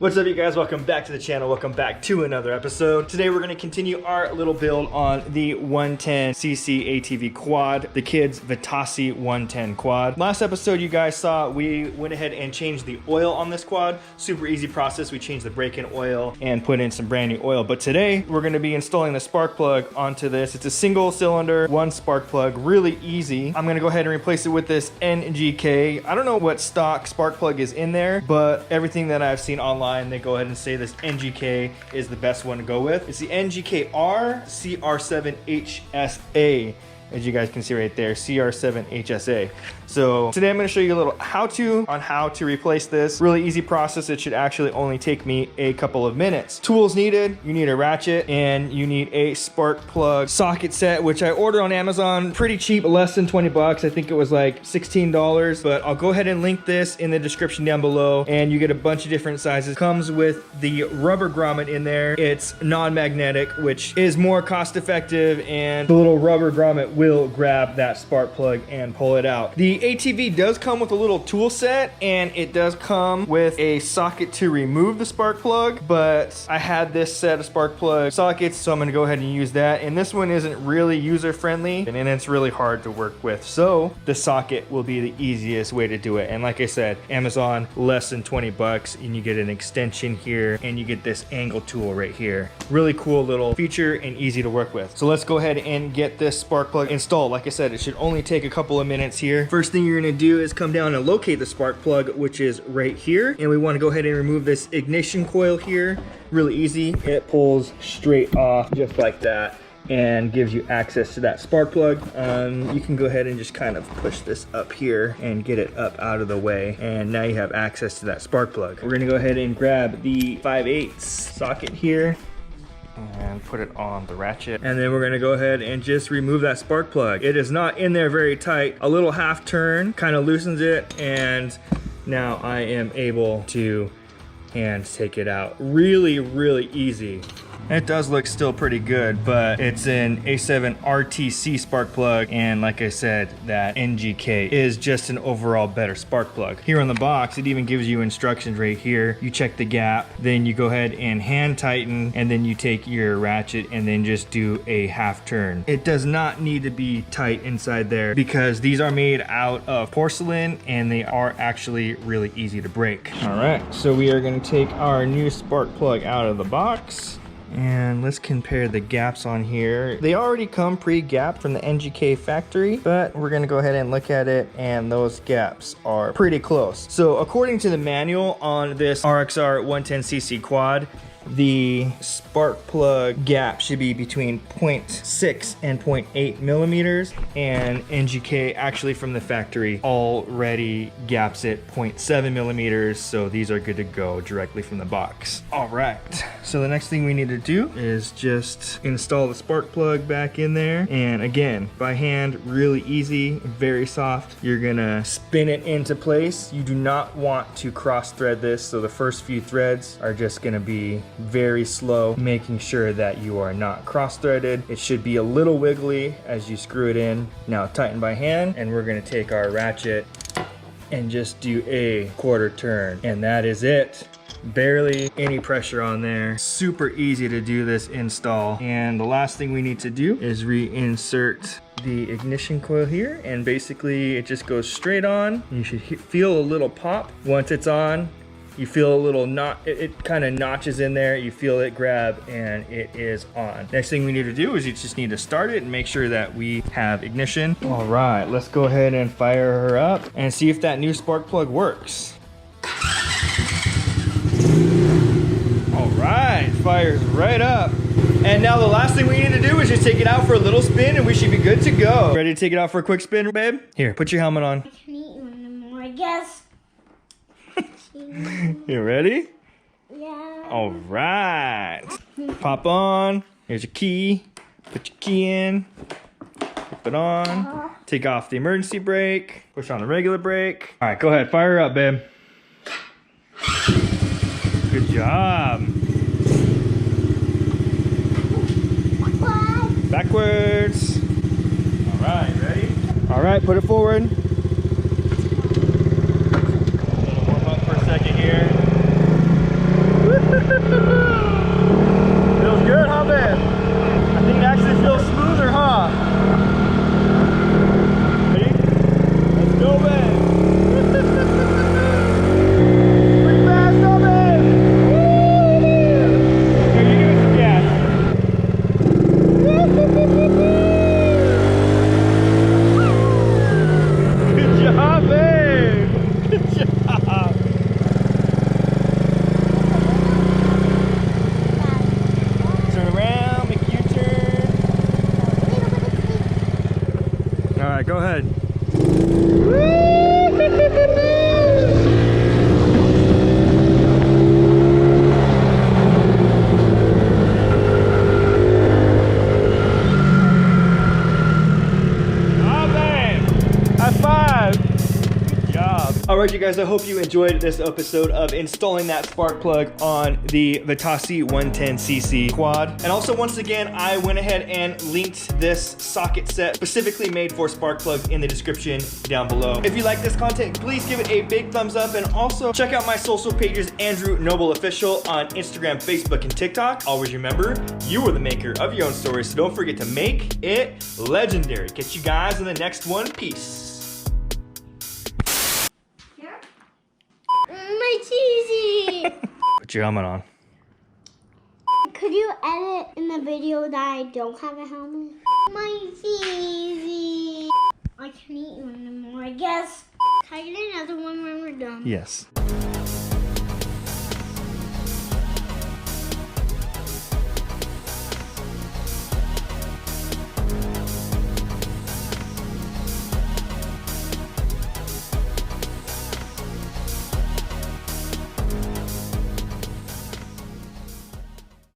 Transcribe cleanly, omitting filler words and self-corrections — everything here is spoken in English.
What's up, you guys? Welcome back to the channel. Welcome back to another episode. Today we're going to continue our little build on the 110cc ATV quad, the kids Vitasi 110 quad. Last episode you guys saw, we went ahead and changed the oil on this quad. Super easy process. We changed the brake-in oil and put in some brand new oil. But today we're going to be installing the spark plug onto this. It's a single cylinder, one spark plug, really easy. I'm going to go ahead and replace it with this NGK. I don't know what stock spark plug is in there, but everything that I've seen online, they go ahead and say this NGK is the best one to go with. It's the NGK-R CR7HSA, as you guys can see right there, CR7HSA. So today I'm going to show you a little how-to on how to replace this. Really easy process. It should actually only take me a couple of minutes. Tools needed: you need a ratchet and you need a spark plug socket set, which I ordered on Amazon pretty cheap, less than 20 bucks. I think it was like $16, but I'll go ahead and link this in the description down below, and you get a bunch of different sizes. Comes with the rubber grommet in there. It's non-magnetic, which is more cost effective, and the little rubber grommet will grab that spark plug and pull it out. The ATV does come with a little tool set, and it does come with a socket to remove the spark plug, but I had this set of spark plug sockets, so I'm going to go ahead and use that. And this one isn't really user friendly, and it's really hard to work with, so the socket will be the easiest way to do it. And like I said, Amazon, less than 20 bucks, and you get an extension here, and you get this angle tool right here. Really cool little feature and easy to work with. So let's go ahead and get this spark plug installed. Like I said, it should only take a couple of minutes here. First thing you're going to do is come down and locate the spark plug, which is right here, and we want to go ahead and remove this ignition coil here. Really easy. It pulls straight off just like that and gives you access to that spark plug. You can go ahead and just kind of push this up here and get it up out of the way, and now you have access to that spark plug. We're going to go ahead and grab the 5/8 socket here and put it on the ratchet, and then we're going to go ahead and just remove that spark plug. It is not in there very tight. A little half turn kind of loosens it, and now I am able to take it out. Really easy. It does look still pretty good, but it's an A7 RTC spark plug, and like I said, that NGK is just an overall better spark plug. Here on the box, it even gives you instructions right here. You check the gap, then you go ahead and hand tighten, and then you take your ratchet and then just do a half turn. It does not need to be tight inside there because these are made out of porcelain, and they are actually really easy to break. All right, so we are going to take our new spark plug out of the box, and let's compare the gaps on here. They already come pre-gapped from the NGK factory, but we're gonna go ahead and look at it, and those gaps are pretty close. So according to the manual on this RXR 110cc quad, the spark plug gap should be between 0.6 and 0.8 millimeters, and NGK actually from the factory already gaps it 0.7 millimeters, so these are good to go directly from the box. All right, so the next thing we need to do is just install the spark plug back in there, and again, by hand, really easy, very soft. You're gonna spin it into place. You do not want to cross thread this, so the first few threads are just gonna be very slow, making sure that you are not cross-threaded. It should be a little wiggly as you screw it in. Now tighten by hand, and we're going to take our ratchet and just do a quarter turn, and that is it. Barely any pressure on there. Super easy to do this install. And the last thing we need to do is reinsert the ignition coil here, and basically it just goes straight on. You should feel a little pop once it's on. You feel a little it kind of notches in there. You feel it grab, and it is on. Next thing we need to do is you just need to start it and make sure that we have ignition. All right, let's go ahead and fire her up and see if that new spark plug works. All right, fires right up. And now the last thing we need to do is just take it out for a little spin, and we should be good to go. Ready to take it out for a quick spin, babe? Here, put your helmet on. I can eat one more, I guess. You ready? Yeah. All right. Pop on. Here's your key. Put your key in. Flip it on. Take off the emergency brake. Push on the regular brake. All right, go ahead. Fire her up, babe. Good job. Backwards. All right, ready? All right, put it forward. Here. Feels good, huh, babe? I think it actually feels smoother, huh? Ready? Let's go, babe. Pretty fast, huh, babe? Here, you give me some gas. Good job, babe. Good job. Turn around, make a U-turn. All right, go ahead. High five! Good job. All right, you guys, I hope you enjoyed this episode of installing that spark plug on the Vitasi 110cc quad. And also, once again, I went ahead and linked this socket set specifically made for spark plugs in the description down below. If you like this content, please give it a big thumbs up, and also check out my social pages, Andrew Noble Official on Instagram, Facebook, and TikTok. Always remember, you are the maker of your own story, so don't forget to make it legendary. Catch you guys in the next one. Peace. My cheesy. Put your helmet on. Could you edit in the video that I don't have a helmet? My cheesy. I can eat one more, I guess. Can I get another one when we're done? Yes.